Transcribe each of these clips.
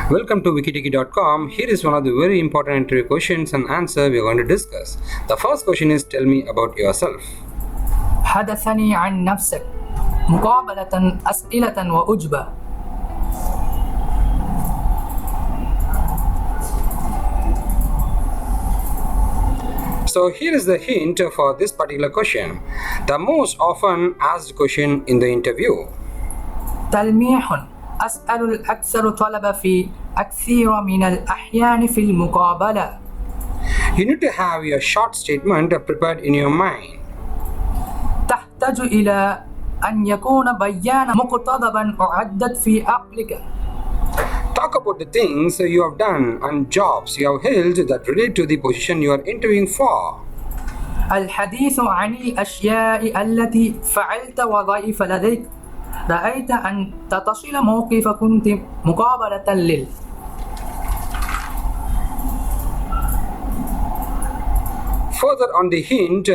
Welcome to wikitiki.com. Here is one of the very important interview questions and answer we are going to discuss. The first question is, tell me about yourself. حدثني عن نفسك. مقابلة أسئلة وأجوبة. So here is the hint for this particular question. The most often asked question in the interview. تلميح. أسأل الأكثر طلب في أكثر من الأحيان في المقابلة. You need to have your short statement prepared in your mind. تحتاج إلى أن يكون بيانا مقتضبا أعدت في عقلك. Talk about the things you have done and jobs you have held that relate to the position you are interviewing for. الحديث عن الأشياء التي فعلت وظائف لديك. رأيت أن تتصل موقف كنت مقابلة Further on the hint,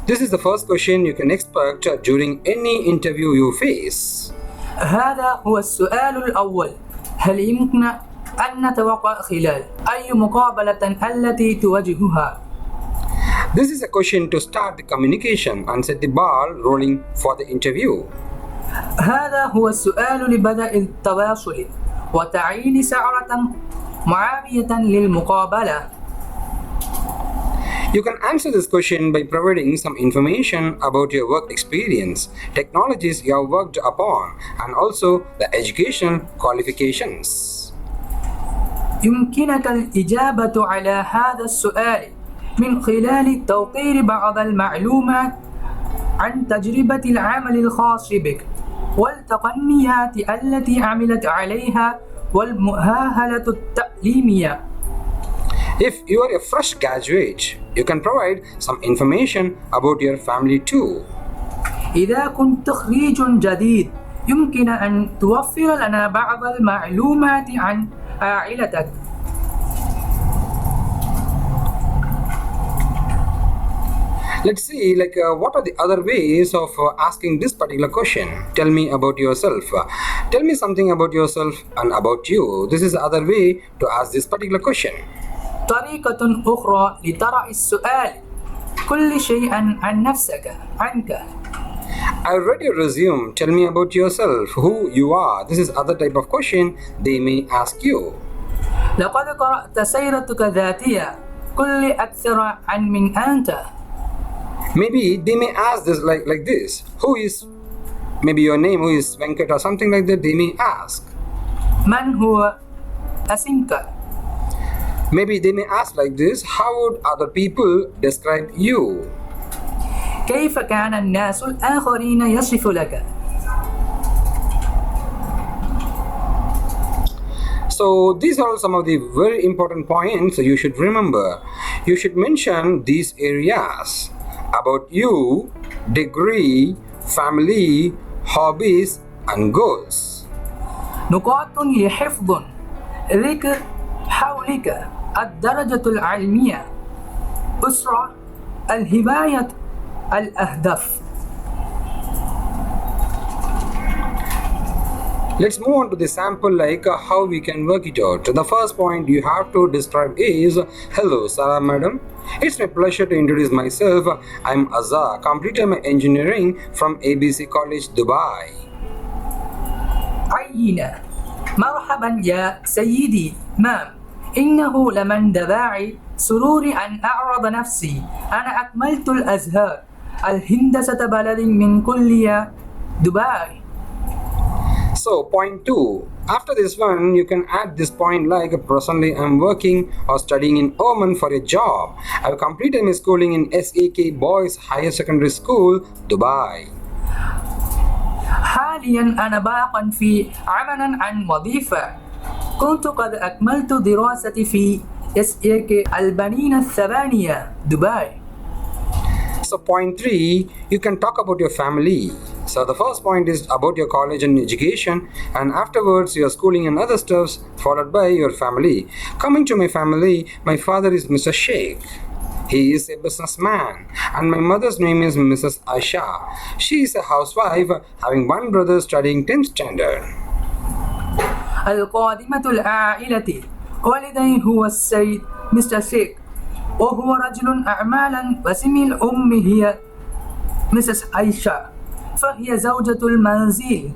this is the first question you can expect during any interview you face. هذا هو السؤال الأول. هل يمكن أن نتوقع خلال أي مقابلة التي تواجهها؟ This is a question to start the communication and set the ball rolling for the interview. هذا هو السؤال لبدء التواصل وتعيين سعرة معابية للمقابلة. You can answer this question by providing some information about your work experience, technologies you have worked upon, and also the educational qualifications. يمكنك الإجابة على هذا السؤال من خلال توفير بعض المعلومات عن تجربة العمل الخاص بك والتقنيات التي عملت عليها والمؤهلة التعليمية. If you are a fresh graduate, you can provide some information about your family too. إذا كنت خريج جديد يمكن أن توفر لنا بعض المعلومات عن عائلتك. Let's see what are the other ways of asking this particular question. Tell me about yourself. Tell me something about yourself and about you. This is the other way to ask this particular question. طريقة أخرى لطرح السؤال كل شيء عن نفسك عنك. I read your resume. Tell me about yourself, who you are. This is other type of question they may ask you. لقد قرأت سيرتك الذاتية. قل لي أكثر عن من أنت. Maybe they may ask this like this. Who is, maybe your name, who is Venkat or something like that, they may ask. من هو اسمك؟ Maybe they may ask like this. How would other people describe you? كيف كان الناس الآخرين يصف لك؟ So these are some of the very important points you should remember. You should mention these areas about you, degree, family, hobbies, and goals. نقاط لحفظ ذكر حولك الدرجة العلمية أسرة الهواية الأهداف. Let's move on to the sample how we can work it out. The first point you have to describe is, hello Sarah madam. It's my pleasure to introduce myself. I'm Azza, completed my engineering from ABC College, Dubai. عينا مرحبا يا سيدي مام إنه لمن دواعي سروري أن أعرض نفسي أنا أكملت الأزهار الهندسة بلد من كلية دبي. So point 2. After this one, you can add this point like presently I'm working or studying in Oman for a job. I've completed my schooling in SAK Boys Higher Secondary School, Dubai. حاليا أنا باق في عملا عن وظيفة. كنت قد أكملت دراستي في SAK البنين الثمانية دبي. So point 3, you can talk about your family. So the first point is about your college and education, and afterwards your schooling and other stuffs, followed by your family. Coming to my family, my father is Mr. Sheikh. He is a businessman, and my mother's name is Mrs. Aisha. She is a housewife, having one brother studying 10th standard. القادمة العائلة. والديه هو السيد مستر شيك، وهو رجل أعمال، واسم الأم هي مسز عائشة، فهي زوجة المنزل.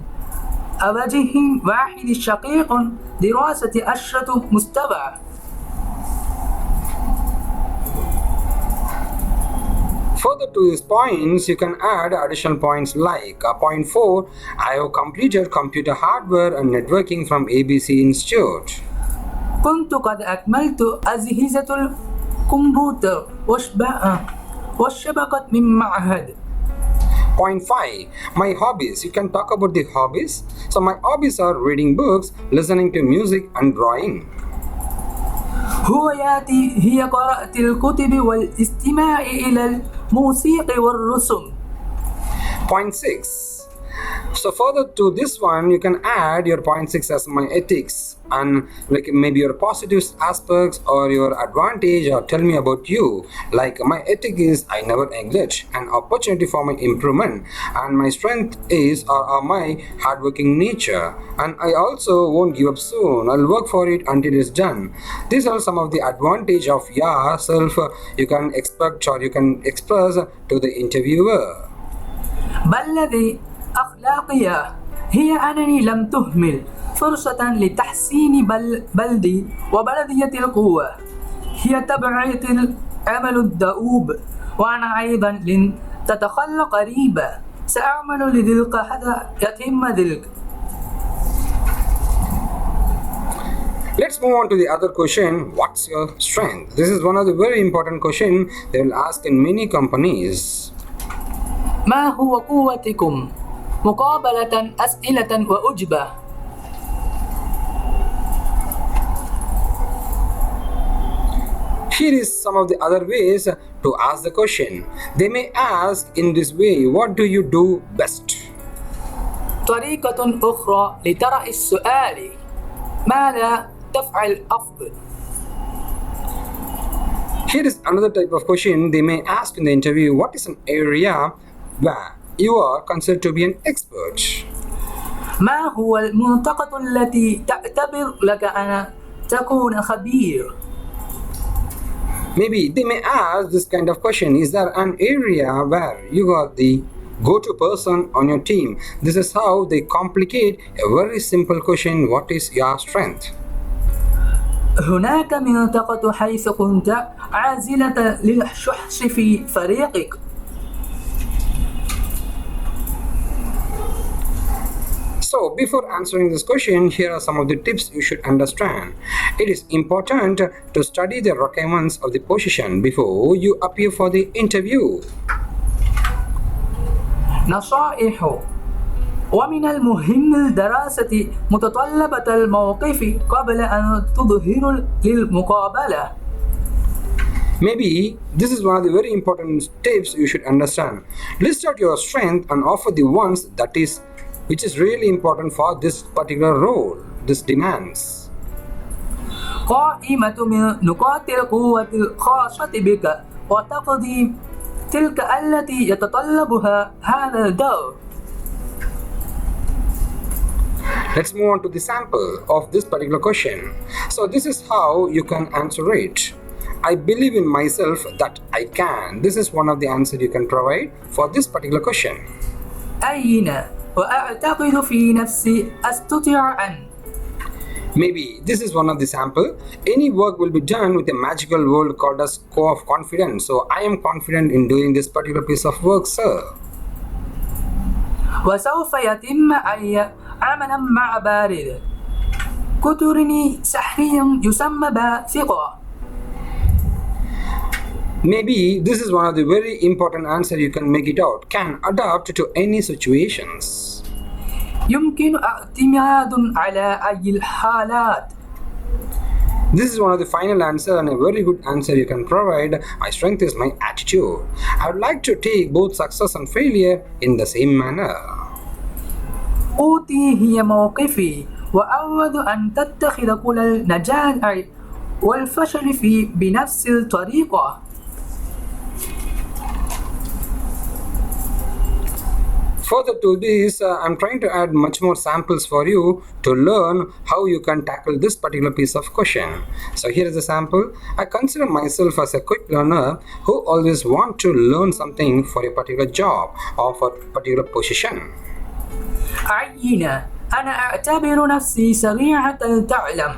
وجه واحد شقيق، دراسة أشرطة مستوى. Further to these points, you can add additional points like point 4, I have completed computer hardware and networking from ABC Institute. كنت قد أكملت أجهزة الكمبيوتر والشبكة من معهد. Point 5, my hobbies. You can talk about the hobbies. So my hobbies are reading books, listening to music and drawing. هواياتي هي قراءة الكتب والاستماع إلى الموسيقى والرسم. Point 6. So further to this one, you can add your point 6 as my ethics and like maybe your positive aspects or your advantage, or tell me about you. Like my ethic is I never neglect an opportunity for my improvement, and my strength is or my hardworking nature, and I also won't give up soon. I'll work for it until it's done. These are some of the advantage of yourself you can expect or you can express to the interviewer. بل أخلاقية هي أنني لم تهمل فرصة لتحسين بلدي وبلدية القوة، هي تبعية العمل الدؤوب، وأنا أيضا لن تتخلى قريبا، سأعمل لذلك حتى يتم ذلك. Let's move on to the other question. What's your strength? This is one of the very important questions they will ask in many companies. ما هو قوتكم؟ مقابلة أسئلة وأجوبة. Here is some of the other ways to ask the question. They may ask in this way, what do you do best? طريقة أخرى لطرح السؤال، ماذا تفعل أفضل؟ Here is another type of question they may ask in the interview. What is an area where you are considered to be an expert? ما هو المنطقة التي تعتبر لك أن تكون خبير؟ Maybe they may ask this kind of question. Is there an area where you are the go-to person on your team? This is how they complicate a very simple question. What is your strength? هناك منطقة حيث كنت عازلة للشخص في فريقك. So before answering this question, here are some of the tips you should understand. It is important to study the requirements of the position before you appear for the interview. نصائح: ومن المهم دراسة متطلبات الموقف قبل أن تظهر للمقابلة. Maybe this is one of the very important tips you should understand. List out your strength and offer the ones which is really important for this particular role, this demands. قائمة من نقاط القوة الخاصة بك وتقضي تلك التي يتطلبها هذا الدور. Let's move on to the sample of this particular question. So this is how you can answer it. I believe in myself that I can. This is one of the answers you can provide for this particular question. أين وأعتقد في نفسي أستطيع أن. Maybe this is one of the sample. Any work will be done with a magical word called as core of confidence. So I am confident in doing this particular piece of work, sir. وسوف يتم أي عملا مع بارد كترني سحري يسمى بثقة. Maybe this is one of the very important answer you can make it out. Can adapt to any situations. يمكن اعتماد على أي الحالات. This is one of the final answer and a very good answer you can provide. My strength is my attitude. I would like to take both success and failure in the same manner. قوتي هي موقفي وأود أن تتخذ كل النجاح والفشل بنفس الطريقة. Further to this, I'm trying to add much more samples for you to learn how you can tackle this particular piece of question. So here is a sample. I consider myself as a quick learner who always want to learn something for a particular job or for a particular position. عينة. أنا أعتبر نفسي سريعة التعلم،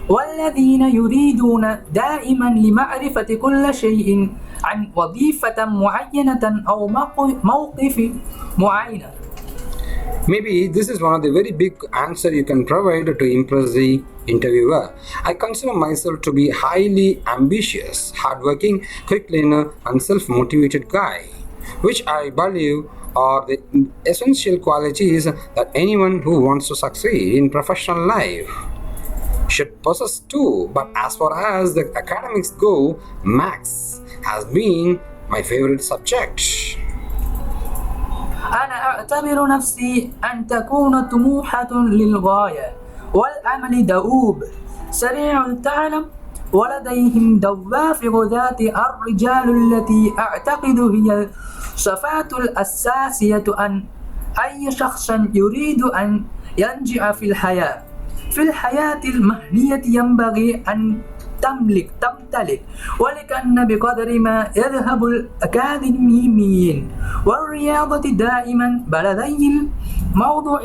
والذين يريدون دائما لمعرفة كل شيء عن وظيفة معينة أو موقف معين. Maybe this is one of the very big answer you can provide to impress the interviewer. I consider myself to be highly ambitious, hardworking, quick learner and self-motivated guy, which I believe are the essential qualities that anyone who wants to succeed in professional life should possess too. But as far as the academics go, maths has been my favorite subject. أنا أعتبر نفسي أن تكون طموحة للغاية والعمل دؤوب، سريع التعلم، ولديهم دوافع ذات الرجال التي أعتقد هي الصفات الأساسية أن أي شخص يريد أن ينجح في الحياة. في الحياة المهنية ينبغي أن تمتلك، ولكن بقدر ما يذهب الأكاديميين والرياضة دائما بلدي الموضوع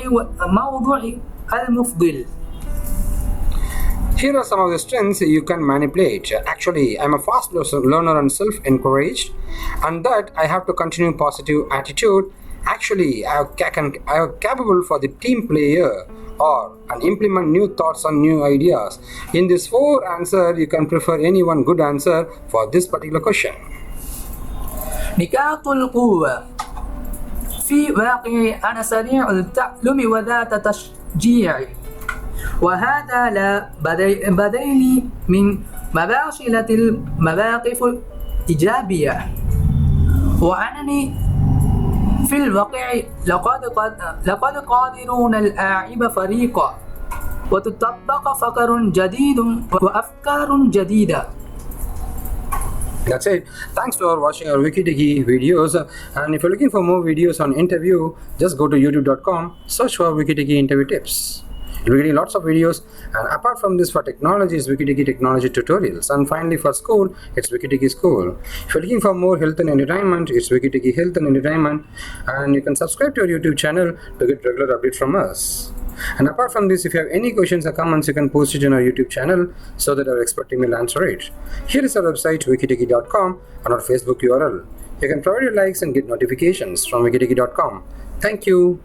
المفضل. Here are some of the strengths you can manipulate. Actually, I'm a fast learner and self-encouraged, and that I have to continue positive attitude. Actually, I am capable for the team player or and implement new thoughts and new ideas. In this 4 answer, you can prefer any one good answer for this particular question. نقاط القوة. في واقعي أنا سريع التعلم وذات تشجيع، وهذا لا بديل من مباشرة المواقف الإيجابية. وأنني في الواقع لقد قادرون الأعب فريقا، وتطبق فكر جديد وأفكار جديدة. That's it. Thanks for watching our WikiTiki videos. And if you're looking for more videos on interview, just go to youtube.com, search for WikiTiki interview tips. You'll be getting lots of videos. And apart from this, for technology, it's WikiTiki technology tutorials. And finally, for school, it's WikiTiki school. If you're looking for more health and entertainment, it's WikiTiki health and entertainment. And you can subscribe to our YouTube channel to get regular updates from us. And apart from this, if you have any questions or comments, you can post it in our YouTube channel so that our expert team will answer it. Here is our website, wikitiki.com, and our Facebook URL. You can provide your likes and get notifications from wikitiki.com. Thank you.